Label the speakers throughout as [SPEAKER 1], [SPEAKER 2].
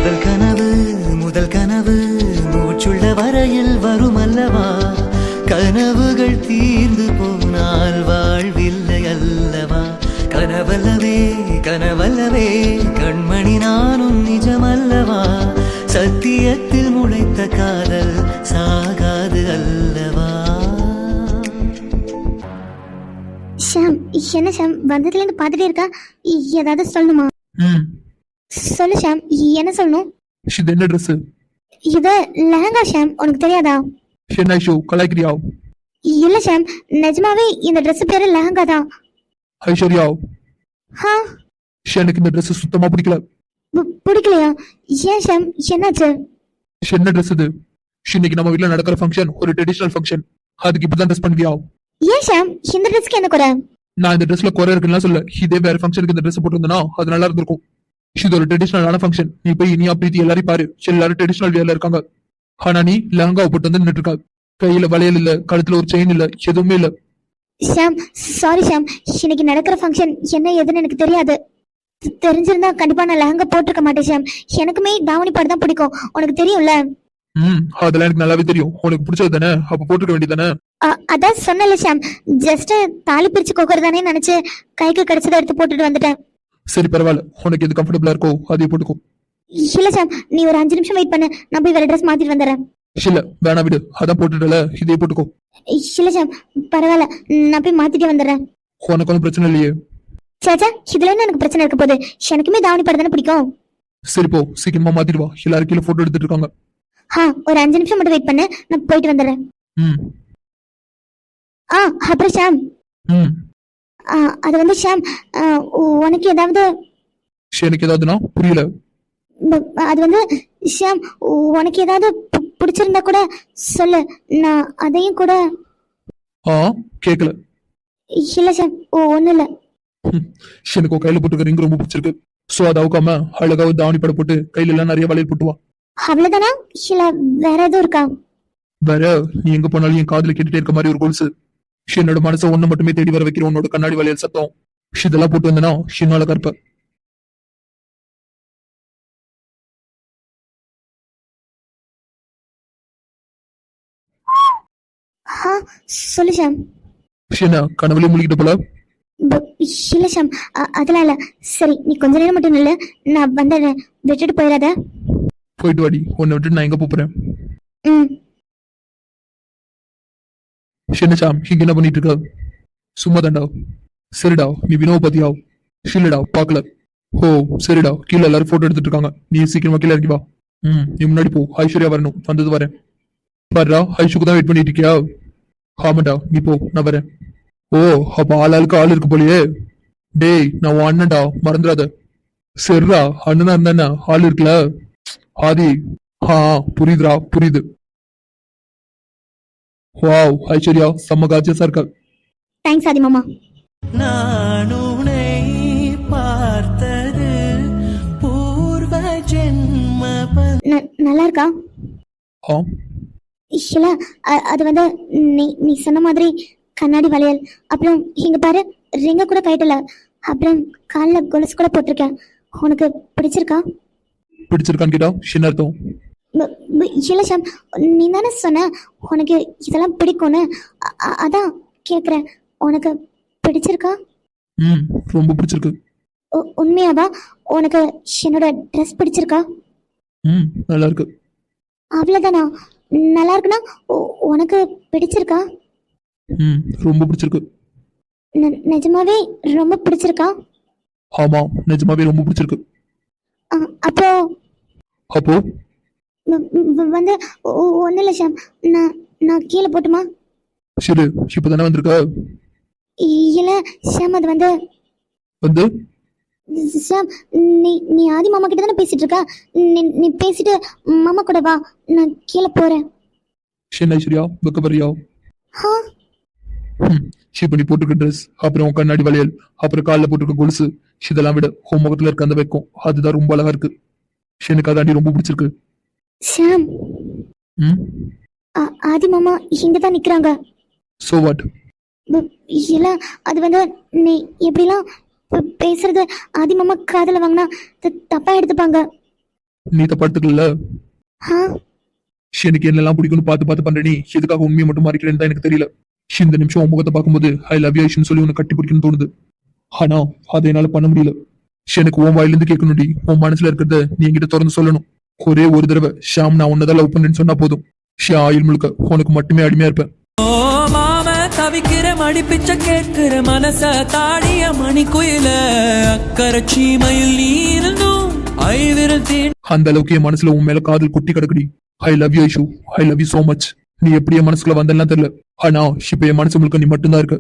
[SPEAKER 1] முதல் கனவு முதல் கனவு மூச்சுள்ள வரையில் வரும் அல்லவா, கனவுகள் தீர்ந்து போனால் வாழ்வில்லை அல்லவா. கனவல்லவே கனவல்லவே கண்மணி நானும் நிஜமல்லவா, சத்தியத்தில் முளைத்த காதல் சாகாது அல்லவா.
[SPEAKER 2] ஷாம், என்ன ஷாம் வந்ததுல இருந்து பாத்துட்டே இருக்கா? ஏதாவது சொல்லணுமா? சொல்லு ஷாம், என்ன சொல்லணும்?
[SPEAKER 3] இது என்ன ட்ரெஸ்?
[SPEAKER 2] இது லெஹங்கா ஷாம், உனக்கு தெரியாதா?
[SPEAKER 3] என்ன ஐஷோ கலாய்க்கிறியா?
[SPEAKER 2] இல்ல ஷாம், நிஜமாவே இந்த ட்ரெஸ் பேரு லெஹங்கா தான்.
[SPEAKER 3] ஐஸ்வர்யா,
[SPEAKER 2] ஹா,
[SPEAKER 3] எனக்கு இந்த ட்ரெஸ் சுத்தமா பிடிக்கல.
[SPEAKER 2] பிடிக்கலையா? ஏன் ஷாம், என்னாச்சு?
[SPEAKER 3] என்ன ட்ரெஸ் இது? இன்னைக்கு நம்ம வீட்ல நடக்கிற ஃபங்க்ஷன் ஒரு ட்ரெடிஷனல் ஃபங்க்ஷன், அதுக்கு இப்பதான் ட்ரெஸ் பண்ணுவியா?
[SPEAKER 2] ஏன் ஷாம், இந்த ட்ரெஸ்க்கு என்ன குறை?
[SPEAKER 3] நான் இந்த ட்ரெஸ்ல குறை இருக்குன்னு சொல்ல, இதே வேற ஃபங்க்ஷனுக்கு இந்த ட்ரெஸ் போட்டுருந்தனா அது நல்லா இருந்திருக்கும். இது ஒரு ட்ரெடிஷனலான ஃபங்க்ஷன். நீ போய் இனியா பிரீத்தி எல்லாரும் பாரு, எல்லாரும் ட்ரெடிஷனல் வேர்ல இருக்காங்க. ஆனா நீ லெஹங்கா போட்டு வந்து நின்று இருக்கா. கையில வளையல் இல்ல, கழுத்துல ஒரு செயின் இல்ல, எதுவுமே இல்ல.
[SPEAKER 2] ஷாம், சாரி ஷாம், இன்னைக்கு நடக்கிற ஃபங்க்ஷன் என்ன ஏதுன்னு எனக்கு தெரியாது. தெரிஞ்சிருந்தா கண்டிப்பா நான் லெஹங்கா போட்டிருக்க மாட்டேன் ஷாம். எனக்குமே தாவணி பாடு தான் பிடிக்கும், உனக்கு தெரியும்ல.
[SPEAKER 3] அதெல்லாம் எனக்கு நல்லாவே தெரியும். உனக்கு பிடிச்சது தானே, அப்ப போட்டுக்க வேண்டியதானே.
[SPEAKER 2] அதான் சொன்னல ஷாம், ஜஸ்ட் தாலி பிரிச்சு கோக்குறதானே நினைச்சு கைக்கு கிடைச்சதை எடுத்து போட்டுட்டு வந்துட்டேன்.
[SPEAKER 3] சரி பரவாயில்ல, உனக்கு எது கம்ஃபர்டபுளா இருக்கோ அதே போட்டுக்கோ.
[SPEAKER 2] இல்ல ஷாம், நீ ஒரு 5 நிமிஷம் வெயிட் பண்ணு, நான் போய் வேற ட்ரெஸ் மாத்திட்டு வந்துடுறேன்.
[SPEAKER 3] இல்ல வேணா விடு, அதான் போட்டுட்டல, இதே போட்டுக்கோ.
[SPEAKER 2] இல்ல ஷாம், பரவாயில்ல, நான் போய் மாத்திட்டே வந்துடுறேன்.
[SPEAKER 3] உனக்கு ஒன்றும் பிரச்சனை இல்லையே.
[SPEAKER 2] சேச்சா, இதுல என்ன எனக்கு பிரச்சனை இருக்க போகுது? எனக்குமே தாவணி பாடு தானே பிடிக்கும்.
[SPEAKER 3] சரி போ, சீக்கிரமா மாத்திட்டு வா, எல்லாரும் கீழே போட்டோ எடுத்துட்டு இருக்காங்க.
[SPEAKER 2] ஒரு 5 நிமிஷம் மட்டும் வெயிட் பண்ணு, நான் போயிட்டு வந்துடுறேன். அப்புறம் ஷாம், அது வந்து ஷாம், உனக்கு ஏதாவது
[SPEAKER 3] எனக்கு ஏதாவதுனா புரியல.
[SPEAKER 2] அது வந்து ஷாம், உனக்கு ஏதாவது பிடிச்சிருந்தா கூட சொல்லு, நான் அதையும் கூட.
[SPEAKER 3] கேக்கல.
[SPEAKER 2] இல்ல ஷாம், ஒண்ணும் இல்ல.
[SPEAKER 3] எனக்கு கையில போட்டுக்க ரிங் ரொம்ப பிடிச்சிருக்கு. சோ அதை அவுக்காம அழகா தாவணி பட போட்டு கையில எல்லாம் நிறைய வளையல் போட்டுவா. அவ்வளவுதானா, இல்ல வேற எதுவும் இருக்கா? வேற, நீ எங்க போனாலும் என் காதுல கேட்டுட்டே இருக்க மாதிரி ஒரு கொலுசு. என்னோட மனசை ஒண்ணு மட்டுமே தேடி வர வைக்கிற உன்னோட கண்ணாடி வளையல் சத்தம், இதெல்லாம் போட்டு வந்தனா ஷின்னால கற்ப. சொல்லு ஷாம். என்ன கனவுலயே மூழ்கிட்ட போல? இல்ல ஷாம், அதெல்லாம் இல்ல. சரி, நீ கொஞ்ச நேரம் மட்டும் இல்ல, நான் வந்துடுறேன், விட்டுட்டு போயிடாத. போயிட்டு வாடி, உன்னை விட்டுட்டு நான் எங்க போறேன்? என்ன ஷாம், இங்க என்ன பண்ணிட்டு இருக்க? சும்மா தாண்டா. சரிடா, நீ வினோவை பாத்தியா? இல்லடா, பாக்கல. ஓ சரிடா, கீழே எல்லாரும் போட்டோ எடுத்துட்டு இருக்காங்க, நீ சீக்கிரமா கீழே இறங்கி வா. நீ முன்னாடி போ, ஐஸ்வர்யா வரணும், வந்தது வரேன். பாருடா, ஐஷுக்கு தான் வெயிட் பண்ணிட்டு இருக்கியா? ஆமாடா, நீ போ, நான் வரேன். ஓ, அப்ப ஆளுக்கு ஆள் இருக்கு போலியே. டேய், நான் உன் அண்ணன்டா, மறந்துடாத. சரிடா, அண்ணனா இருந்தா ஆள் இருக்குல்ல. ஆதி, புரியுதுடா, புரியுது. வாவ் ஐஸ்வர்யா, செம்ம காஜியஸா இருக்க.
[SPEAKER 2] தேங்க்ஸ் ஆதி மாமா.
[SPEAKER 1] நான் உன்னை பார்த்தது பூர்வ ஜென்ம.
[SPEAKER 2] நல்லா இருக்கா? இல்ல, அது வந்து நீ சொன்ன மாதிரி கண்ணாடி வளையல், அப்புறம் இங்க பாரு ரிங்க கூட கைட்டல, அப்புறம் கால்ல கொலுசு கூட போட்டிருக்கேன். உனக்கு பிடிச்சிருக்கா?
[SPEAKER 3] பிடிச்சிருக்கான்னு கேட்டா என்ன அர்த்தம்?
[SPEAKER 2] இல்ல ஷாம், நீ தானே சொன்ன உனக்கு இதெல்லாம் பிடிக்கும்னு, அதான் கேக்குறேன், உனக்கு பிடிச்சிருக்கா?
[SPEAKER 3] ரொம்ப பிடிச்சிருக்கு.
[SPEAKER 2] உண்மையாவா? உனக்கு என்னோட ட்ரெஸ் பிடிச்சிருக்கா?
[SPEAKER 3] நல்லா இருக்கு.
[SPEAKER 2] அவ்வளவுதானா? நல்லா இருக்குன்னா உனக்கு பிடிச்சிருக்கா?
[SPEAKER 3] ரொம்ப பிடிச்சிருக்கு.
[SPEAKER 2] நிஜமாவே ரொம்ப பிடிச்சிருக்கா?
[SPEAKER 3] ஆமா, நிஜமாவே ரொம்ப பிடிச்சிருக்கு.
[SPEAKER 2] அப்போ
[SPEAKER 3] அப்போ
[SPEAKER 2] வந்து ஒன்னும் இல்ல ஷாம், நான் கீழே போட்டுமா?
[SPEAKER 3] சரி, இப்பதானே வந்திருக்க?
[SPEAKER 2] இல்ல ஷாம், அது வந்து ஷாம், நீ ஆதி மாமா கிட்ட தானே பேசிட்டு இருக்கா, நீ பேசிட்டு மாமா கூட வா, நான் கீழே போறேன்.
[SPEAKER 3] என்ன ஐஸ்வர்யா, வெக்கப்படுறியா? இப்ப நீ போட்டுக்க ட்ரெஸ், அப்புறம் கண்ணாடி வளையல், அப்புறம் காலில் போட்டுருக்க கொலுசு, இதெல்லாம் விட உன் முகத்துல இருக்க அந்த வெக்கம், அதுதான் ரொம்ப அழகா இருக்கு. எனக்கு அதாண்டி ரொம்ப பிடிச்சிருக்கு.
[SPEAKER 2] ஷாம், ஆதி மாமா இங்க தான் நிக்கிறாங்க.
[SPEAKER 3] So what?
[SPEAKER 2] இல்ல, அது வந்து நீ எப்படிலாம் பேசுறது ஆதி மாமா காதல வாங்கினா தப்பா எடுத்துப்பாங்க.
[SPEAKER 3] நீ தப்படுத்துக்கல.
[SPEAKER 2] ஆ
[SPEAKER 3] எனக்கு என்னெல்லாம் பிடிக்கும்னு பார்த்து பார்த்து பண்ற நீ எதுக்காக உண்மையை மட்டும் மறைக்கிறேன்னு தான் எனக்கு தெரியல. இந்த நிமிஷம் உன் முகத்தை பார்க்கும்போது ஐ லவ் யூ ஐஷுன்னு சொல்லி உன்னை கட்டி பிடிக்கணும்னு தோணுது. ஆனா அதை என்னால பண்ண முடியல. எனக்கு உன் வாயிலிருந்து கேட்கணும்டி. உன் மனசுல இருக்கிறத நீ என்கிட்ட திறந்து சொல்லணும். ஒரே ஒரு தடவை ஷாம் நான் உன்னதான் லவ் பண்றேன்னு சொன்னா போதும். ஷா ஆயுள் முழுக்க உனக்கு மட்டுமே அடிமையா இருப்பேன்.
[SPEAKER 4] ஓ மாம தவிக்கிற மடிப்பிச்ச கேட்கிற மனச தாடிய மணி குயில அக்கறை சீமையில் நீ இருந்தும் ஐவிரல் தீன்
[SPEAKER 3] அந்த அளவுக்கு என் மனசுல உன் மேல காதல் குட்டி கிடக்குடி. I love you Aishu. I love you so much. நீ எப்படி என் மனசுக்குள்ள வந்தெல்லாம் தெரியல. ஆனா இப்ப என் மனசு முழுக்க நீ மட்டும்தான் இருக்க.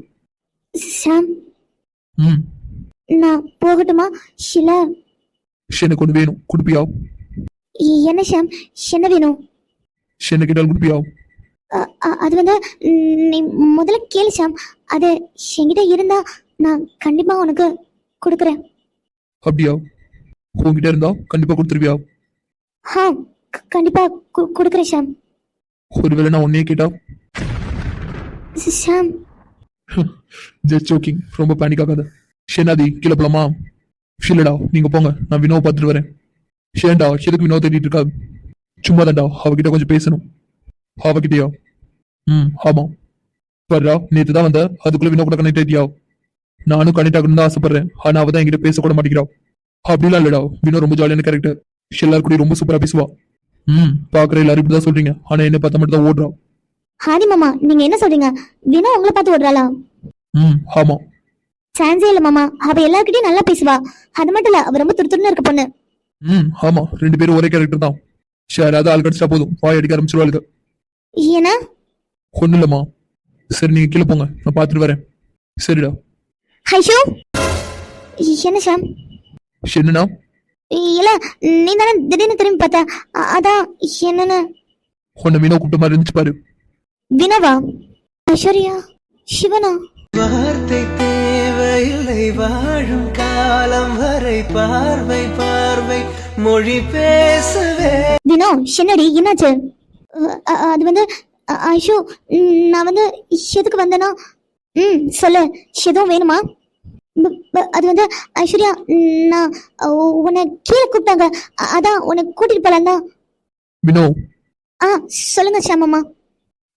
[SPEAKER 2] ஷாம்,
[SPEAKER 3] ம்
[SPEAKER 2] நான் போகட்டுமா? இல்ல
[SPEAKER 3] எனக்கு ஒண்ணு வேணும், குடுப்பியா?
[SPEAKER 2] என்ன ஷாம், என்ன வேணும்?
[SPEAKER 3] என்ன கேட்டால் குடுப்பியா?
[SPEAKER 2] அது வந்து நீ முதல்ல கேளு ஷாம். அது என்கிட்ட இருந்தா நான் கண்டிப்பா உனக்கு கொடுக்குறேன்.
[SPEAKER 3] அப்படியா? உங்ககிட்ட இருந்தா கண்டிப்பா கொடுத்துருவியா?
[SPEAKER 2] ஆ கண்டிப்பா கொடுக்குறேன் ஷாம்.
[SPEAKER 3] ஒருவேளை நான் உன்னையே கேட்டா?
[SPEAKER 2] Sham
[SPEAKER 3] just joking. ரொம்ப பேனிக் ஆகாத. ஷேனாதி கீழே போலாமா? இல்லடா நீங்க போங்க, நான் வினோவை பார்த்துட்டு வரேன். ஷேன்டா எதுக்கு வினோவை தேடிட்டு இருக்கா? சும்மா தான்டா, அவகிட்ட கொஞ்சம் பேசணும். அவகிட்டயா? ஆமா. வர்றா, நேத்து தான் வந்த, அதுக்குள்ள வினோ கூட கனெக்ட் ஆயிட்டியா? நானும் கனெக்ட் ஆகணும்னு தான் ஆசைப்படுறேன். ஆனா அவ தான் என்கிட்ட பேசக்கூட மாட்டேங்கிறா. அப்படிலாம் இல்லடா, வினோ ரொம்ப ஜாலியான கேரக்டர். எல்லாரும் கூட ரொம்ப சூப்பரா பேசுவா. பாக்குற எல்லாரும் இப்படிதான் சொல்றீங்க, ஆனா என்ன பார்த்தா மட்டும் தான் ஓடுறா.
[SPEAKER 2] ஹாதி மாமா, நீங்க என்ன சொல்றீங்க? வினோ உங்களை பார்த்து ஓடுறாளா?
[SPEAKER 3] ஆமா.
[SPEAKER 2] சான்ஸே இல்ல மாமா, அவ எல்லார்கிட்டயும் நல்லா பேசுவா. அது மட்டும் இல்ல, அவ ரொம்ப துருத்துருன்னு இருக்க பொண்ணு.
[SPEAKER 3] ஆமா, ரெண்டு பேரும் ஒரே கேரக்டர் தான். யாராவது ஆள் கடிச்சா போதும் வாய் அடிக்க ஆரம்பிச்சிருவாளுங்க.
[SPEAKER 2] ஏன்னா
[SPEAKER 3] ஒண்ணு இல்லம்மா. சரி நீங்க கீழே போங்க, நான் பார்த்துட்டு வரேன். சரிடா.
[SPEAKER 2] ஐஷோ, என்ன ஷாம்?
[SPEAKER 3] என்னன்னா?
[SPEAKER 2] இல்ல, நீ தானே திடீர்னு திரும்பி பார்த்த, அதான் என்னன்னு.
[SPEAKER 3] உன்னை மீனோ கூப்பிட்ட மாதிரி இருந்துச்சு பாரு.
[SPEAKER 2] வினோவா? ஐஸ்வர்யா? சிவனா?
[SPEAKER 1] வார்த்தை தேவையில்லை வாழும் காலம் வரை பார்வை பார்வை மொழி பேசவே.
[SPEAKER 2] வினோ, என்னடி என்னாச்சு? அது வந்து ஐஷோ, நான் வந்து எதுக்கு வந்தேன்னா, சொல்லு, எதுவும் வேணுமா? அது வந்து ஐஸ்வர்யா, நான் உன்னை கீழே கூப்பிட்டாங்க, அதான் உன்னை கூட்டிட்டு போலாம் தான்.
[SPEAKER 3] வினோ.
[SPEAKER 2] சொல்லுங்க ஷாமம்மா.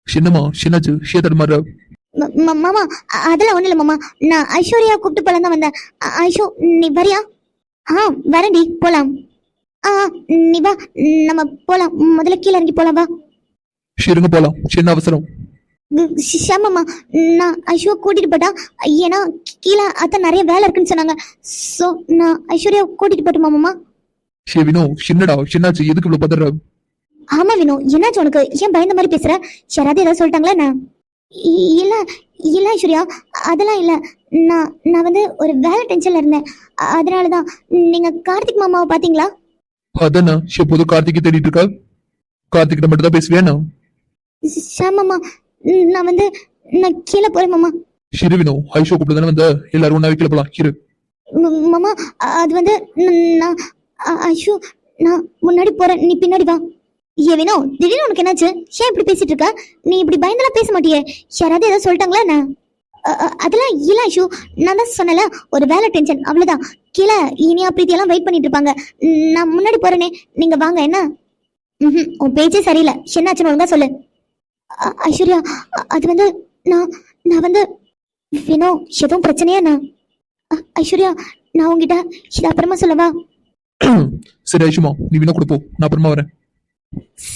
[SPEAKER 3] என்னம்மா என்னாச்சு? ஷேதர் மாதிரி.
[SPEAKER 2] மாமா, அதெல்லாம் ஒண்ணு இல்ல மாமா, நான் ஐஸ்வர்யா கூப்பிட்டு போலாம் தான் வந்தேன். ஐஷோ, நீ வரியா? வரேன்டி, போலாம். நீ வா, நம்ம போலாம். முதல்ல கீழே இறங்கி போலாம், வா.
[SPEAKER 3] சரிங்க போலாம். என்ன அவசரம்?
[SPEAKER 2] ஷாமம்மா, நான் ஐஷுவை கூட்டிட்டு போட்டா, ஏன்னா கீழே அதான் நிறைய வேலை இருக்குன்னு சொன்னாங்க. சோ நான் ஐஸ்வர்யா கூட்டிட்டு போட்டுமா மாமா?
[SPEAKER 3] வினோ, என்னடா என்னாச்சு? எதுக்கு இவ்வளவு பதற?
[SPEAKER 2] ஆமா வினோ, என்னாச்சு உனக்கு? ஏன் பயந்த மாதிரி பேசுற? யாராவது ஏதாவது சொல்லிட்டாங்களா என்ன? இல்ல இல்ல ஐஸ்வர்யா, அதெல்லாம் இல்ல. நான் வந்து ஒரு வேலை டென்ஷன்ல இருந்தேன், அதனாலதான். நீங்க கார்த்திக் மாமாவை பாத்தீங்களா?
[SPEAKER 3] அதானே எப்போதும் கார்த்திகை தேடிட்டு இருக்கா. கார்த்திகிட்ட மட்டும் தான் பேசுவேனா?
[SPEAKER 2] ஷாமம்மா, நான் கீழே போறேன் மாமா.
[SPEAKER 3] சரி வினோ, ஐஷோ கூப்பிட்டு தானே வந்த, எல்லாரும் ஒன்னா கீழே போலாம். இரு
[SPEAKER 2] மாமா, அது வந்து நான் ஐஷோ, நான் முன்னாடி போறேன், நீ பின்னாடி வா. ஏ வினோ, திடீர்னு உனக்கு என்னாச்சு? ஏன் இப்படி பேசிட்டு இருக்க? நீ இப்படி பயந்தெல்லாம் பேச மாட்டியே. யாராவது ஏதாவது சொல்லிட்டாங்களா என்ன? அதெல்லாம் இல்ல ஐஷு, நான் தான் சொன்னல, ஒரு வேலை டென்ஷன், அவ்வளவுதான். கீழே இனியா பிரீத்தி எல்லாம் வெயிட் பண்ணிட்டு இருப்பாங்க. நான் முன்னாடி போறேனே, நீங்க வாங்க. என்ன? உன் பேச்சே சரியில்லை. என்னாச்சுன்னு ஒழுங்கா சொல்லு. ஐஸ்வர்யா, அது வந்து நான் வந்து வினோ, எதுவும் பிரச்சனையா என்ன? ஐஸ்வர்யா, நான் உங்ககிட்ட இது அப்புறமா சொல்லவா?
[SPEAKER 3] சரி ஐஷுமா, நீ வினோ கூட போ, நான் அப்புறமா வரேன்.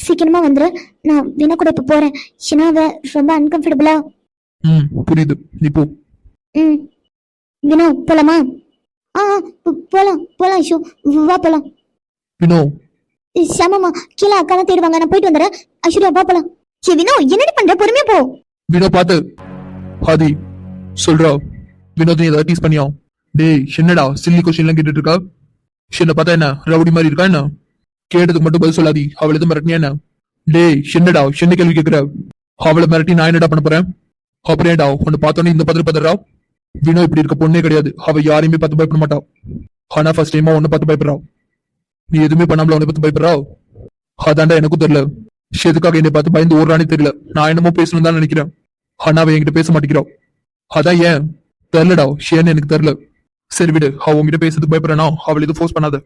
[SPEAKER 2] சீக்கிரமா வந்துரு. நான் வினோ கூட இப்ப போறேன். ஏன்னா அவ ரொம்ப அன்கம்ஃபர்டபுளா.
[SPEAKER 3] புரியுது, நீ போ.
[SPEAKER 2] வினோ, போலாமா? போலாம் போலாம் ஐஷு, வா போலாம்.
[SPEAKER 3] வினோ.
[SPEAKER 2] ஷாமம்மா, கீழே அக்கா தான் தேடுவாங்க, நான் போயிட்டு வந்துடுறேன். ஐஸ்வர்யா, வா போலாம். ஏ வினோ, என்னடி பண்ற? பொறுமையா போ.
[SPEAKER 3] வினோ பாத்து. ஹாதி சொல்றா, வினோத் நீ ஏதாவது டீஸ் பண்ணியா? டேய் என்னடா சில்லி கொஸ்டின் எல்லாம் கேட்டுட்டு இருக்கா? என்ன பார்த்தா என்ன ரவுடி மாதிரி இருக்கா என்ன? கேட்டதுக்கு மட்டும் பதில் சொல்லாதி. அவளை எதுவும் மிரட்டினியா என்ன? டேய் என்னடா என்ன கேள்வி கேட்கிற? அவளை மிரட்டி நான் என்னடா பண்ண போறேன்? அப்புறம் ஏடா உன்னை பார்த்தோன்னே இந்த பதில் பதறா? வினோ இப்படி இருக்க பொண்ணே கிடையாது. அவ யாரையுமே பார்த்து பயப்பட மாட்டா. ஆனா ஃபர்ஸ்ட் டைமா உன்னை பார்த்து பயப்படுறா. நீ எதுவுமே பண்ணாமல உன்னை பார்த்து பயப்படுறா? அதாண்டா எனக்கும் தெரியல. எதுக்காக என்னை பார்த்து பயந்து ஓடுறானே தெரியல. நான் என்னமோ பேசணும் தான் நினைக்கிறேன், ஆனா அவ என்கிட்ட பேச மாட்டேங்கிறா. அதான் ஏன் தெரியலடா, ஏன்னு எனக்கு தெரியல. சரி விடு, அவ உங்ககிட்ட பேசுறதுக்கு பயப்படுறானா? அவள் எதுவும் ஃபோர்ஸ் பண்ணாத.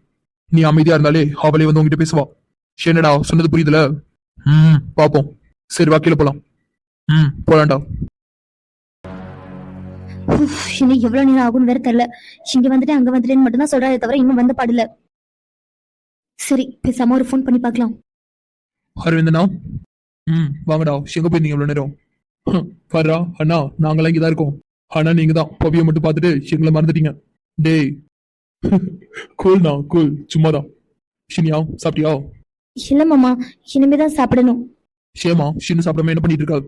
[SPEAKER 3] நீ அமைதியா இருந்தாலே அவளே வந்து உங்ககிட்ட பேசுவா. என்னடா சொன்னது புரியுதுல? பாப்போம். சரி வா கீழே போலாம். போலாம்டா.
[SPEAKER 2] இன்னும் எவ்வளவு நேரம் ஆகும்னு வேற தெரியல. இங்க வந்துட்டு அங்க வந்துட்டேன்னு மட்டும் தான் சொல்றாரு தவிர இன்னும் வந்து பாடல. சரி பேசாம ஒரு ஃபோன் பண்ணி பார்க்கலாம்.
[SPEAKER 3] அரவிந்தனா, வாங்கடா. எங்க போயிருந்தீங்க இவ்வளவு நேரம்? வர்றா அண்ணா, நாங்களாம் இங்கதான் இருக்கோம். ஆனா நீங்க தான் பவியை மட்டும் பார்த்துட்டு எங்களை மறந்துட்டீங்க. டேய் கூல்ண்ணா, கூல், சும்மாதான். ஷினியா சாப்பிட்டியா?
[SPEAKER 2] இல்ல மாமா, இனிமேதான் சாப்பிடணும்.
[SPEAKER 3] ஷேமா, ஷின்னு சாப்பிடாம என்ன பண்ணிட்டு இருக்கா?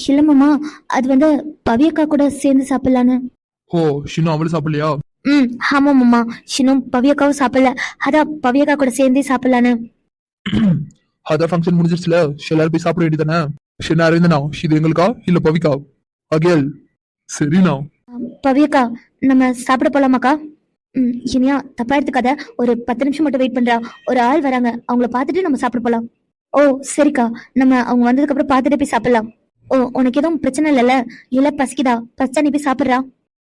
[SPEAKER 2] இல்ல மாமா, அது வந்து பவியக்கா கூட சேர்ந்து சாப்பிடலான்னு.
[SPEAKER 3] ஓ, ஷின்னு அவளும் சாப்பிடலையா?
[SPEAKER 2] ஆமா மாமா, ஷினும் பவியக்காவும் சாப்பிடல. அதான் பவியக்கா கூட சேர்ந்தே சாப்பிடலான்னு.
[SPEAKER 3] அதான் ஃபங்க்ஷன் முடிஞ்சிருச்சுல, எல்லாரும் போய் சாப்பிட வேண்டியதானே? ஷின்னா அரவிந்தனா, இது எங்களுக்கா இல்ல பவிக்கா? அகேல் சரிண்ணா.
[SPEAKER 2] பவியக்கா, நம்ம சாப்பிட போலாமாக்கா? இனியா தப்பா எடுத்துக்காத, ஒரு 10 நிமிஷம் மட்டும் வெயிட் பண்றா. ஒரு ஆள் வராங்க, அவங்கள பார்த்துட்டு நம்ம சாப்பிட போலாம். ஓ சரிக்கா, நம்ம அவங்க வந்ததுக்கு அப்புறம் பார்த்துட்டு போய் சாப்பிடலாம். ஓ உனக்கு எதுவும் பிரச்சனை இல்லைல்ல? இல்ல பசிக்குதா? பசிச்சா நீ போய் சாப்பிடுறா.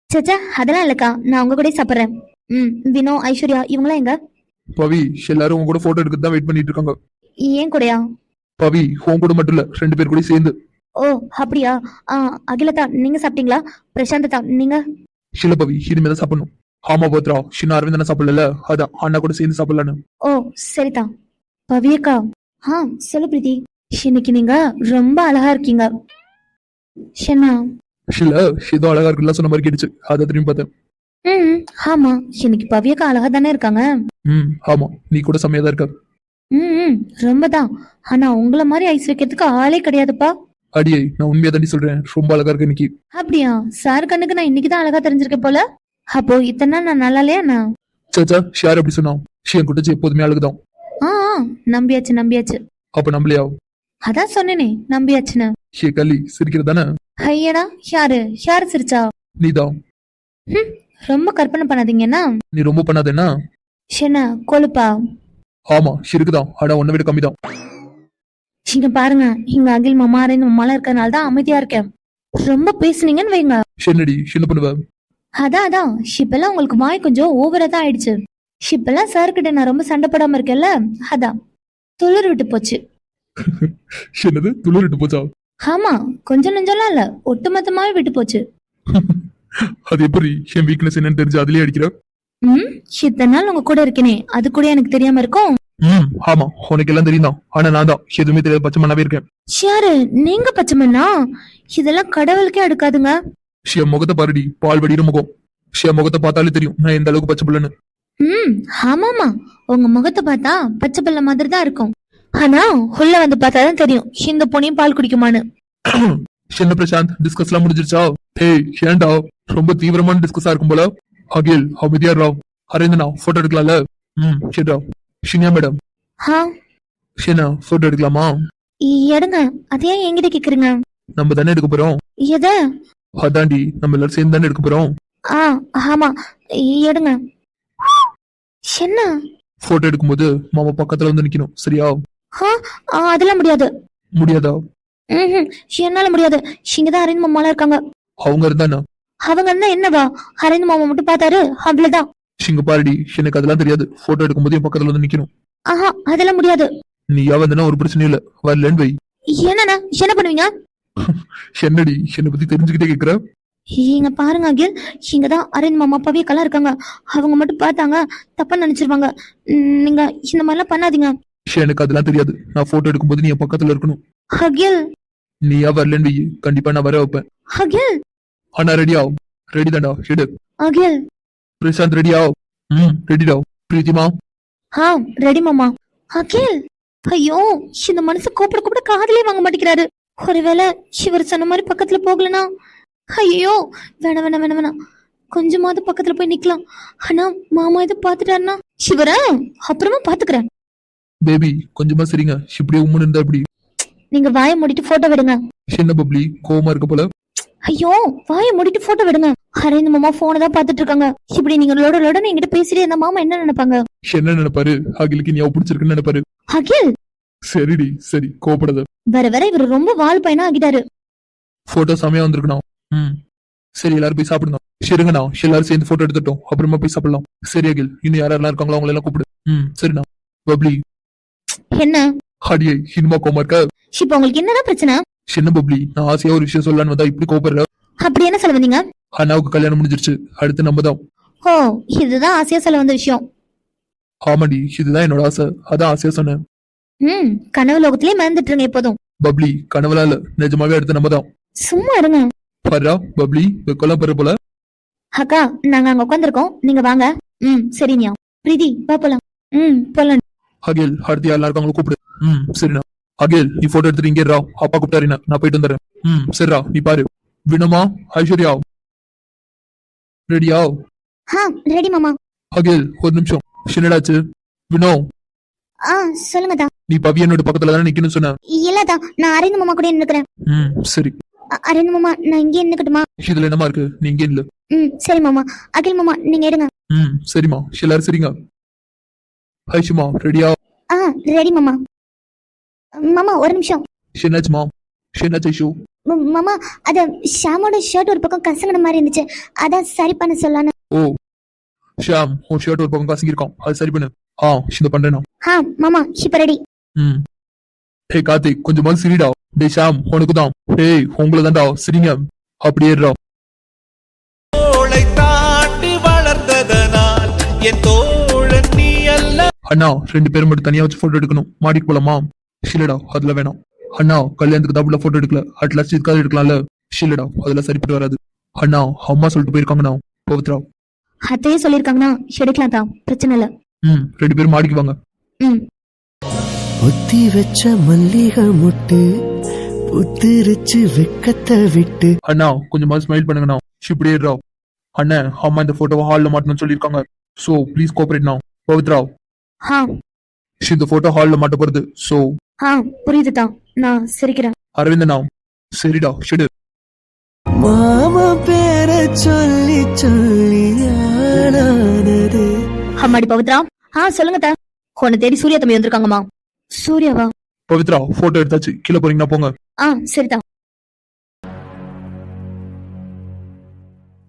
[SPEAKER 2] சேச்சா அதெல்லாம் இல்லக்கா, நான் அவங்க கூட சாப்பிடுறேன். வினோ, ஐஸ்வர்யா இவங்களாம் எங்க?
[SPEAKER 3] பவி, எல்லாரும் உங்க கூட போட்டோ எடுக்கிறது தான் வெயிட் பண்ணிட்டு இருக்காங்க.
[SPEAKER 2] ஏன் கூடயா?
[SPEAKER 3] பவி, உன் கூட மட்டும் இல்ல, 2 பேர் கூட சேர்ந்து.
[SPEAKER 2] ஓ அப்படியா? அகிலதா நீங்க சாப்பிட்டீங்களா? பிரசாந்ததா நீங்க?
[SPEAKER 3] இல்ல பவி, இனிமேதான் சாப்பிடணும். ஆமா பத்ரா, ஷின்னா அரவிந்தனா சாப்பிடல, அதான் அண்ணா கூட சேர்ந்து சாப்பிடலான்னு.
[SPEAKER 2] ஓ சரிதான். பவியக்கா, சொல்லு பிரீத்தி. இன்னைக்கு நீங்க ரொம்ப அழகா இருக்கீங்க. ஷென்னா.
[SPEAKER 3] இல்ல, ஏதோ அழகா இருக்குல்ல சொன்ன மாதிரி கேட்டுச்சு, அதை திரும்பி பார்த்தேன்.
[SPEAKER 2] ஆமா, இன்னைக்கு பவியக்கா அழகா தானே இருக்காங்க.
[SPEAKER 3] ஆமா, நீ கூட செம்மையா தான் இருக்க.
[SPEAKER 2] ரொம்ப தான். ஆனா உங்களை மாதிரி ஐஸ் வைக்கிறதுக்கு ஆளே கிடையாதுப்பா.
[SPEAKER 3] அடியே, நான் உண்மையா தாண்டி சொல்றேன், ரொம்ப அழகா இருக்கு இன்னைக்கு.
[SPEAKER 2] அப்படியா? சார் கண்ணுக்கு நான் இன்னைக்குதான் அழகா தெரிஞ்சிருக்கேன் போல. அப்போ இத்தனை நாள் நான் நல்லா இல்லையா?
[SPEAKER 3] சேச்சா, ஷேர் அப்படி சொன்னா? ஷியன் குட்டச்சி எப்போதுமே அழகுதான்.
[SPEAKER 2] நம்பியாச்சு நம்பியாச்சு.
[SPEAKER 3] அப்ப நம்பலையா?
[SPEAKER 2] அதான் சொன்னேனே நம்பியாச்சுன்னு.
[SPEAKER 3] ஷே கலி, சிரிக்கிறதானே?
[SPEAKER 2] ஐயடா, யாரு சிரிச்சா?
[SPEAKER 3] நீதான்.
[SPEAKER 2] ரொம்ப கற்பனை பண்ணாதீங்கன்னா.
[SPEAKER 3] நீ ரொம்ப பண்ணாதேன்னா?
[SPEAKER 2] ஷென்னா கொழுப்பா?
[SPEAKER 3] ஆமா, இருக்குதான், ஆனா உன்னை விட கம்மிதான்.
[SPEAKER 2] இங்க பாருங்க, இங்க அகில் மாமா அரேந்து மாமாலாம் இருக்கறனால தான் அமைதியா இருக்கேன். ரொம்ப பேசுனீங்கன்னு வைங்க.
[SPEAKER 3] ஷென்னடி, என்ன பண்ணுவ?
[SPEAKER 2] அதான் ஷிப்பெல்லாம் உங்களுக்கு வாய் கொஞ்சம் ஓவரா தான் ஆயிடுச்சு. ஷிப்பெல்லாம் சார் கிட்ட நான் ரொம்ப சண்டை போடாம இருக்கேன்ல, அதான் துளிர் விட்டு போச்சு.
[SPEAKER 3] என்னது துளிர் விட்டு போச்சா?
[SPEAKER 2] ஆமா, கொஞ்சம் நெஞ்சம்லாம் இல்ல, ஒட்டுமொத்தமாவே விட்டு போச்சு.
[SPEAKER 3] அது எப்படி? என் வீக்னஸ் என்னன்னு தெரிஞ்சு அதுலயே அடிக்கிற?
[SPEAKER 2] இத்தனை நாள் உங்க கூட இருக்கேனே, அது கூட எனக்கு தெரியாம இருக்கும்.
[SPEAKER 3] ஆமா, உனக்கு எல்லாம் தெரியும் தான். ஆனா நான் தான் எதுவுமே தெரியாது, பச்சை மண்ணாவே இருக்கேன்.
[SPEAKER 2] யாரு நீங்க? பச்சை மண்ணா? இதெல்லாம் கடவுளுக்கே அடுக்காதுங்க.
[SPEAKER 3] ஷியா முகத்தை பாருடி, பால் வடிகிற முகம். ஷியா முகத்தை பார்த்தாலே தெரியும் நான் எந்த அளவுக்கு பச்சை பிள்ளைன்னு.
[SPEAKER 2] ஆமாமா, உங்க முகத்தை பார்த்தா பச்சை பிள்ளை மாதிரி தான் இருக்கும். ஆனா உள்ள வந்து பார்த்தாதான் தெரியும் இந்த பொண்ணையும் பால் குடிக்குமான்னு.
[SPEAKER 3] என்ன பிரசாந்த், டிஸ்கஸ் எல்லாம் முடிஞ்சிருச்சா? ஹேய் ஏண்டா, ரொம்ப தீவிரமான டிஸ்கஸா இருக்கும் போல. அகில் அமைதியா ராவ். அரேந்தனா போட்டோ எடுக்கலாம்ல? சரிடா. ஷினியா மேடம், ஷினா போட்டோ எடுக்கலாமா?
[SPEAKER 2] எடுங்க. அதையே என்கிட்ட கேக்குறீங்க?
[SPEAKER 3] நம்ம தானே எடுக்க போறோம்.
[SPEAKER 2] எத?
[SPEAKER 3] அதாண்டி, நம்ம எல்லாரும் சேர்ந்து தானே எடுக்க போறோம்.
[SPEAKER 2] ஆமா, எடுங்க. என்ன?
[SPEAKER 3] போட்டோ எடுக்கும்போது மாமா பக்கத்துல வந்து நிக்கணும், சரியா?
[SPEAKER 2] அதெல்லாம் முடியாது.
[SPEAKER 3] முடியாதா?
[SPEAKER 2] என்னால முடியாது. இங்கதான் அரேஞ்ச் மாமாலாம் இருக்காங்க.
[SPEAKER 3] அவங்க இருந்தானா?
[SPEAKER 2] அவங்க இருந்தா என்னவா? அரேஞ்ச் மாமா மட்டும் பார்த்தாரு, அவ்வளவுதான்.
[SPEAKER 3] இங்க பாருடி, எனக்கு அதெல்லாம் தெரியாது. போட்டோ எடுக்கும்போது என் பக்கத்துல வந்து நிக்கணும்.
[SPEAKER 2] அதெல்லாம் முடியாது.
[SPEAKER 3] நீயா வந்தனா ஒரு பிரச்சனையும் இல்ல, வரலன்னு வை.
[SPEAKER 2] என்னண்ணா, என்ன பண்ணுவீங்க?
[SPEAKER 3] என்னடி, என்னை பத்தி தெரிஞ்சுக்கிட்டே கேக்குற?
[SPEAKER 2] இங்க பாருங்க அகில், இங்கதான் அரேஞ்ச் மாமா பவியக்கெல்லாம் இருக்காங்க. அவங்க மட்டும் பார்த்தாங்க தப்பா நினைச்சிருவாங்க. நீங்க இந்த மாதிரிலாம் பண்ணாதீங்க.
[SPEAKER 3] எனக்கு அதெல்லாம் தெரியாது. நான் போட்டோ எடுக்கும்போது நீ என் பக்கத்துல இருக்கணும்.
[SPEAKER 2] அகில்,
[SPEAKER 3] நீயா வரலன்னு வை, கண்டிப்பா நான் வர வைப்பேன்.
[SPEAKER 2] அகில்,
[SPEAKER 3] ஆனா ரெடியா? ரெடி தான்டா, எடு.
[SPEAKER 2] அகில்.
[SPEAKER 3] பிரசாந்த் ரெடியா? ரெடிடா. பிரீத்திமா?
[SPEAKER 2] ரெடி மாமா. அகில், ஐயோ, இந்த மனசு கூப்பிட காதலே வாங்க மாட்டேங்கிறாரு. ஒருவேளை இவர் சொன்ன மாதிரி பக்கத்துல போகலனா? ஐயோ, வேணாம், கொஞ்சமாவது பக்கத்துல போய் நிக்கலாம். ஆனா மாமா இதை பாத்துட்டாருன்னா சிவர அப்புறமா பாத்துக்கிறேன்.
[SPEAKER 3] பேபி கொஞ்சமா சரிங்க, இப்படியே உம்முன்னு இருந்தா எப்படி?
[SPEAKER 2] நீங்க வாயை மூடிட்டு போட்டோ விடுங்க.
[SPEAKER 3] என்ன பப்ளி, கோவமா இருக்க போல?
[SPEAKER 2] ஐயோ, வாயை மூடிட்டு போட்டோ விடுங்க. அரேந்து மாமா போனை தான் பாத்துட்டு இருக்காங்க. இப்படி நீங்க லோட என்கிட்ட பேசிட்டே இருந்தா மாமா என்ன நினைப்பாங்க?
[SPEAKER 3] என்ன நினைப்பாரு? அகிலுக்கு நீ பிடிச்சிருக்குன்னு நினைப்பாரு.
[SPEAKER 2] அகில்,
[SPEAKER 3] சரிடி சரி, கோபப்படாத.
[SPEAKER 2] வர இவரு ரொம்ப வால் பையனா ஆகிட்டாரு.
[SPEAKER 3] போட்டோ செமையா வந்திருக்கணும். சரி, எல்லாரும் போய் சாப்பிடுங்க. சரிங்கண்ணா, எல்லாரும் சேர்ந்து போட்டோ எடுத்துட்டோம், அப்புறமா போய் சாப்பிடலாம். சரி அகில், இன்னும் யாரெல்லாம் இருக்காங்களோ அவங்களெல்லாம் கூப்பிடு. சரிண்ணா. பப்ளி,
[SPEAKER 2] என்ன
[SPEAKER 3] அடியே இனிமா கோமா இருக்க?
[SPEAKER 2] இப்ப உங்களுக்கு என்னதான் பிரச்சனை?
[SPEAKER 3] சின்ன பப்ளி, நான் ஆசையா ஒரு விஷயம் சொல்லலான்னு வந்தா இப்படி கோபப்படுற?
[SPEAKER 2] அப்படி என்ன சொல்ல வந்தீங்க?
[SPEAKER 3] அண்ணாவுக்கு கல்யாணம் முடிஞ்சிருச்சு, அடுத்து நம்ம தான்.
[SPEAKER 2] ஓ, இதுதான் ஆசையா சொல்ல வந்த விஷயம்.
[SPEAKER 3] ஆமாடி, இதுதான் என்னோட ஆசை, அதான் ஆசையா சொன்னேன்.
[SPEAKER 2] கனவு லோகத்திலே மறந்துட்டுருங்க எப்போதும்.
[SPEAKER 3] பப்ளி, கனவுலாம் இல்ல, நிஜமாவே அடுத்து நம்ம தான்.
[SPEAKER 2] சும்மா இருங்க.
[SPEAKER 3] பர்றா பப்ளி, வெக்கலாம் பெற போல.
[SPEAKER 2] அக்கா, நாங்க அங்க உட்காந்துருக்கோம், நீங்க வாங்க. சரிண்ணா. பிரீதி, வா போலாம். போலாம்.
[SPEAKER 3] அகில், அடுத்து யாரெல்லாம் இருக்காங்களோ கூப்பிடு. சரிண்ணா. அகில், நீ போட்டோ எடுத்துட்டு இங்கே ரா, அப்பா கூப்பிட்டாரு, நான் போயிட்டு வந்துடுறேன். சரிடா, நீ பாரு. வினமா, ஐஸ்வர்யா, ரெடியா?
[SPEAKER 2] ரெடி மாமா.
[SPEAKER 3] அகில், ஒரு நிமிஷம். என்னடாச்சு? வினோ,
[SPEAKER 2] சொல்லுங்க தான்.
[SPEAKER 3] நீ பவி என்னோட பக்கத்துல தானே நிக்கணும்னு சொன்ன?
[SPEAKER 2] இல்லதா, நான் அரவிந்த் மாமா கூட நிக்கிறேன்.
[SPEAKER 3] சரி.
[SPEAKER 2] அரவிந்த் மாமா, நான் இங்கே நிக்கட்டுமா?
[SPEAKER 3] இதுல என்னமா இருக்கு, நீ இங்கே இல்ல.
[SPEAKER 2] சரி மாமா. அகில் மாமா, நீங்க எடுங்க.
[SPEAKER 3] சரிம்மா, எல்லாரும் சரிங்க. ஐஷுமா, ரெடியா?
[SPEAKER 2] ரெடி மாமா. மாமா, ஒரு நிமிஷம்.
[SPEAKER 3] என்னாச்சுமா? என்னாச்சு ஐஷு?
[SPEAKER 2] மாமா, அத ஷாமோட ஷர்ட் ஒரு பக்கம் கசங்கின மாதிரி இருந்துச்சு, அதான் சரி பண்ண சொல்லான்னு.
[SPEAKER 3] ஓ, ஷாம், உன் ஷர்ட் ஒரு பக்கம் கசங்கிருக்கான், அது சரி பண்ணு. இந்த பண்றேன்.
[SPEAKER 2] மாமா, இப்ப ரெடி.
[SPEAKER 3] ஹே கார்த்திக், கொஞ்சமா சிரிடா. டே ஷாம், உனக்கு தான். டேய், உங்களை தான்டா, சிரிங்க. அப்படியே இருடா.
[SPEAKER 1] தாண்டி வளர்ந்ததனால் என் தோழன் நீ அல்ல.
[SPEAKER 3] அண்ணா, 2 பேரும் மட்டும் தனியா வச்சு போட்டோ எடுக்கணும், மாடிக்கு போலாமா? இல்லடா, அதுல வேணாம். அண்ணா, கல்யாணத்துக்கு தான் போட்டோ எடுக்கல, அட்லாஸ்ட் இதுக்காக எடுக்கலாம்ல. இல்லடா, அதெல்லாம் சரிப்பட்டு வராது. அண்ணா, அம்மா சொல்லிட்டு போயிருக்காங்கண்ணா. பவித்ரா
[SPEAKER 2] அத்தையே சொல்லிருக்காங்கண்ணா, எடுக்கலாம் தான், பிரச்சனை இல்ல.
[SPEAKER 3] 2 பேரும் மாடிக்கு வாங்க.
[SPEAKER 1] ஒத்தி வச்ச மல்லிகை முட்டு புத்திருச்சு வெக்கத்தை விட்டு.
[SPEAKER 3] அண்ணா, கொஞ்சமா ஸ்மைல் பண்ணுங்கண்ணா. இப்படியே இருடா. அண்ணன், அம்மா இந்த போட்டோவை ஹால்ல மாட்டணும்னு சொல்லியிருக்காங்க. So please cooperate now. Pavithra, இந்த போட்டோ ஹால்ல மாட்ட போறது. சோ
[SPEAKER 2] புரியுதுதான், நான் சிரிக்கிறேன்.
[SPEAKER 3] அரவிந்தண்ணா, சரிடா, ஷெடு.
[SPEAKER 1] மாமா பேர சொல்லி சொல்லி ஆனானது.
[SPEAKER 2] அம்மாடி பவித்ரா. சொல்லுங்க தா. உன்னை தேடி சூர்யா தம்பி வந்திருக்காங்கம்மா. சூர்யாவா?
[SPEAKER 3] பவித்ரா, போட்டோ எடுத்தாச்சு, கீழே போறீங்கன்னா போங்க.
[SPEAKER 2] சரிதான்.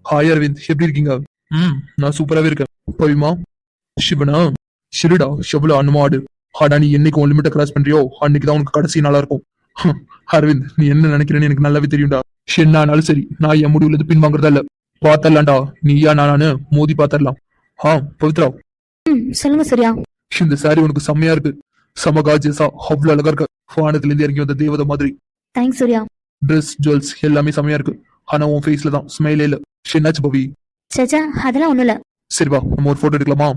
[SPEAKER 3] ஹாய் அரவிந்த், எப்படி இருக்கீங்க? நான் சூப்பராவே இருக்கேன். பவிமா, சிவனா, சிறுடா, ஷெவ்வளவு அனுமாடு. ஆனா நீ என்னைக்கு உன் லிமிட்ட கிராஸ் பண்றியோ அன்னைக்குதான் உனக்கு கடைசி நாளா இருக்கும். அரவிந்த், நீ என்ன நினைக்கிறேன்னு எனக்கு நல்லாவே தெரியும்டா. என்ன ஆனாலும் சரி, நான் என் முடிவுல இருந்து பின் வாங்குறதா இல்ல. பாத்தரலாம்டா, நீயா நானு மோதி பாத்தரலாம். பவித்ரா.
[SPEAKER 2] சொல்லுங்க சூர்யா.
[SPEAKER 3] இந்த சாரி உனக்கு செம்மையா இருக்கு, சமகாஜேசா, அவ்வளவு அழகா இருக்க. வானத்துல இருந்து இறங்கி வந்த தேவதை மாதிரி.
[SPEAKER 2] தேங்க்ஸ் சூர்யா.
[SPEAKER 3] ட்ரெஸ், ஜுவல்ஸ் எல்லாமே செம்மையா இருக்கு. ஆனா உன் ஃபேஸ்ல தான் ஸ்மைலே இல்ல. என்னாச்சு பவி?
[SPEAKER 2] சேச்சா, அதெல்லாம் ஒண்ணும் இல்ல.
[SPEAKER 3] சரி வா, நம்ம ஒரு போட்டோ எடுக்கலாமா?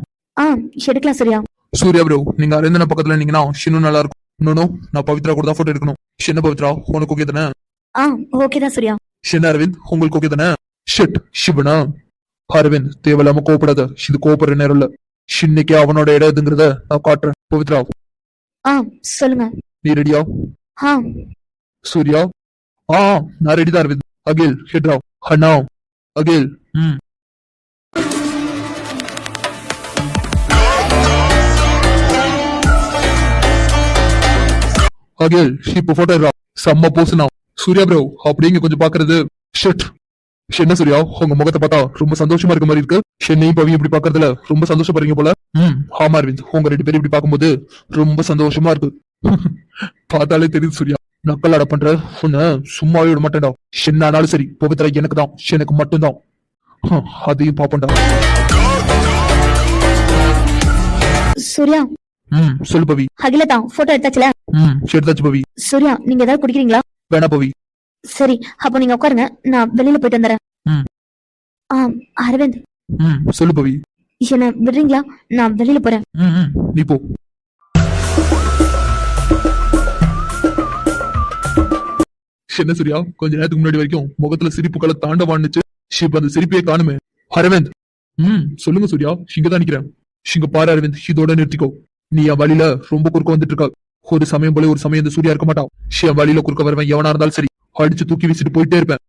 [SPEAKER 2] எடுக்கலாம் சூர்யா.
[SPEAKER 3] சூர்யா ப்ரோ, நீங்க அரவிந்தன பக்கத்துல நீங்கன்னா இன்னும் நல்லா இருக்கும். நோ, நான் பவித்ரா கூட தான் போட்டோ எடுக்கணும். என்ன பவித்ரா, உனக்கு ஓகே தானே?
[SPEAKER 2] ஓகே தான் சூர்யா.
[SPEAKER 3] என்ன அரவிந்த், உங்களுக்கு ஓகே தானே? ஷிட், சிவனா. அரவிந்த், தேவையில்லாம கோவப்படாத, இது கோவப்படுற நேரம் இல்ல. இன்னைக்கு அவனோட இடம் எதுங்கிறத நான் காட்டுறேன். பவித்ரா,
[SPEAKER 2] சொல்லுங்க.
[SPEAKER 3] நீ ரெடியா? சூர்யா, நான் ரெடி தான் அரவிந்த். அகில், ஹெட்ரா. அண்ணா, அகில். அகில், இப்ப போட்டோ எடுறா. செம்ம போசுனா. சூர்யா ப்ரோ, அப்படிங்க கொஞ்சம் பாக்குறது. ஷிட். என்ன சூர்யா, உங்க முகத்தை பார்த்தா ரொம்ப சந்தோஷமா இருக்க மாதிரி இருக்கு. என்னையும் பவி இப்படி பாக்குறதுல ரொம்ப சந்தோஷப்படுறீங்க போல. ஆமா அரவிந்த், உங்க 2 பேரும் இப்படி பார்க்கும்போது ரொம்ப சந்தோஷமா இருக்கு. பார்த்தாலே தெரியுது சூர்யா, நக்கல் அட பண்ற உன்ன சும்மாவே விட மாட்டேன்டா. என்ன ஆனாலும் சரி, பவித்ரா எனக்கு தான், எனக்கு மட்டும்தான். அதையும் பாப்பண்டா.
[SPEAKER 2] சூர்யா.
[SPEAKER 3] சொல்லு பவி.
[SPEAKER 2] அகிலதான் போட்டோ எடுத்தாச்சுல?
[SPEAKER 3] எடுத்தாச்சு பவி.
[SPEAKER 2] சூர்யா, நீங்க ஏதாவது குடிக்கிறீங்களா?
[SPEAKER 3] வேணா பவி.
[SPEAKER 2] சரி, அப்போ நீங்க உட்காருங்க, நான் வெளியில போயிட்டு வந்துடுறேன். அரவிந்த்.
[SPEAKER 3] சொல்லு பவி.
[SPEAKER 2] என்ன விடுறீங்களா? நான் வெளியில போறேன்.
[SPEAKER 3] நீ போ. என்ன சூர்யா, கொஞ்ச நேரத்துக்கு முன்னாடி வரைக்கும் முகத்துல சிரிப்புகளை தாண்ட வாழ்ந்துச்சு. இப்ப அந்த சிரிப்பையே காணுமே. அரவிந்த். சொல்லுங்க சூர்யா, இங்கதான் நிக்கிறேன். இங்க பாரு அரவிந்த், இதோட நிறுத்திக்கோ. நீ என் வழியில ரொம்ப குறுக்க வந்துட்டு இருக்க. ஒரு சமயம் போல ஒரு சமயம் இந்த சூர்யா இருக்க மாட்டான். என் வழியில குறுக்க வருவேன், எவனா இருந்தாலும் சரி, அடிச்சு தூக்கி வீசிட்டு போயிட்டே இருப்பேன்.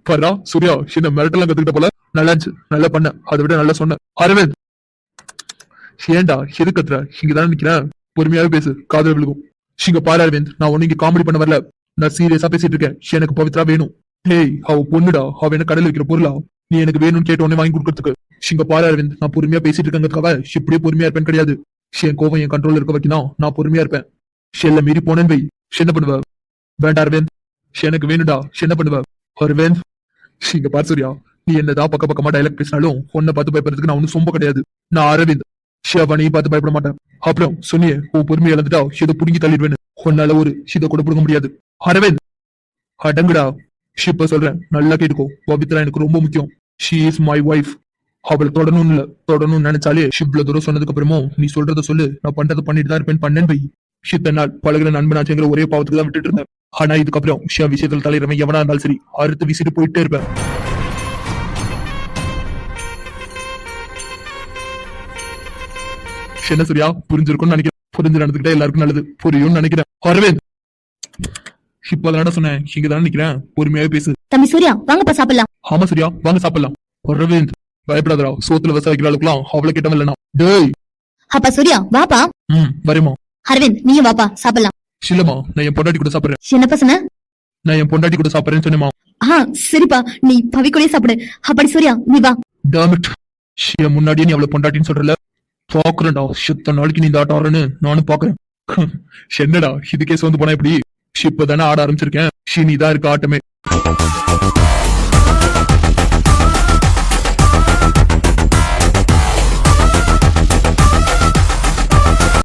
[SPEAKER 3] பாரா சூர்யா, என்ன மிரட்டெல்லாம் கத்துக்கிட்ட போல. நல்லா இருந்துச்சு, நல்லா பண்ண, அதை விட நல்லா சொன்ன. அரவிந்த், ஏண்டா எது கத்துற? இங்கதானே நிக்கிறேன், பொறுமையாவே பேசு, காதல் விழுகும். இங்க பாரு அரவிந்த், நான் ஒண்ணு இங்க காமெடி பண்ண வரல, நான் சீரியஸா பேசிட்டு இருக்கேன். எனக்கு பவித்ரா வேணும். ஹேய், அவ பொண்ணுடா, அவ என்ன கடையில் வைக்கிற பொருளா? நீ எனக்கு வேணும்னு கேட்ட உடனே வாங்கி கொடுக்கறதுக்கு. இங்க பாரு அரவிந்த், நான் பொறுமையா பேசிட்டு இருக்கேங்கிறதுக்காக இப்படியே பொறுமையா இருப்பேன் கிடையாது. என் கோவம் என் கண்ட்ரோல் இருக்க வைக்கணும் நான் பொறுமையா இருப்பேன் ஷெல்ல மீறி போனேன்னு வை என்ன பண்ணுவ வேண்டாம் அரவிந்த் எனக்கு வேணுடா என்ன பண்ணுவ அரவிந்த் இங்க பாரு சூர்யா நீ என்னதான் பக்கமா டைலாக் பேசினாலும் உன்னை பார்த்து பயப்படுறதுக்கு நான் ஒன்னும் சொம்ப கிடையாது நான் அரவிந்த் ஷியாவானையும் பார்த்து பயப்பட மாட்டேன் அப்புறம் சொன்னியே உன் பொறுமையை இழந்துட்டா இதை புடுங்கி தள்ளிடுவேன்னு உன்னால ஒரு இதை கூட புடுங்க முடியாது அரவிந்த் அடங்குடா இப்ப சொல்றேன் நல்லா கேட்டுக்கோ பவித்ரா எனக்கு ரொம்ப முக்கியம் ஷீ இஸ் மை ஒய்ஃப் அவளை தொடணும்னு நினைச்சாலே இவ்வளவு தூரம் சொன்னதுக்கு அப்புறமும் நீ சொல்றத சொல்லு நான் பண்றதை பண்ணிட்டு தான் இருப்பேன் பண்ணேன் வை இத்தனை நாள் பழகிற நண்பனாச்சுங்கிற ஒரே பாவத்துக்கு தான் விட்டுட்டு இருந்தேன் ஆனா இதுக்கப்புறம் ஷியா விஷயத்துல தலையிறவன் எவனா இருந்தாலும் சரி அறுத்து வீசிட்டு போயிட்டே இருப்பேன் என்ன சரியா புரிஞ்சிருக்கும்னு நினைக்கிறேன் புரிஞ்சு நடந்துக்கிட்டே எல்லாருக்கும் நல்லது புரியும்னு நினைக்கிறேன் அரவிந்த் இப்பதான் சொன்னேன் இங்கதான் நிக்கிறேன் பொறுமையாவே பேசு
[SPEAKER 2] தம்பி சூர்யா வாங்கப்பா சாப்பிடலாம்.
[SPEAKER 3] ஆமா சரியா வாங்க சாப்பிடலாம் அரவிந்த் பயப்படாதடா சோத்துல விவசாய வைக்கிற அளவுக்குலாம் அவ்வளவு கிட்டவும் இல்லைனா டேய்
[SPEAKER 2] அப்பா சூர்யா வாப்பா.
[SPEAKER 3] வரேமா
[SPEAKER 2] அரவிந்த் நீயும் வாப்பா சாப்பிடலாம்.
[SPEAKER 3] இல்லம்மா நான் என் பொண்டாட்டி கூட சாப்பிடுறேன்
[SPEAKER 2] என்னப்பா சொன்ன?
[SPEAKER 3] நான் என் பொண்டாட்டி கூட சாப்பிடுறேன்னு சொன்னேமா
[SPEAKER 2] சரிப்பா நீ பவி கூடயே சாப்பிடு. அப்படி சூர்யா நீ வா.
[SPEAKER 3] டாமிட் என் முன்னாடியே நீ அவ்வளவு பொண்டாட்டின்னு சொல்றல பாக்குறேன்டா சுத்த நாளைக்கு நீ இந்த ஆட்டம் ஆடுறேன்னு நானும் பாக்குறேன் என்னடா இதுக்கே சோர்ந்து போனா எப்படி இப்பதானே ஆட ஆரம்பிச்சிருக்கேன் நீ தான் இருக்க ஆட்டமே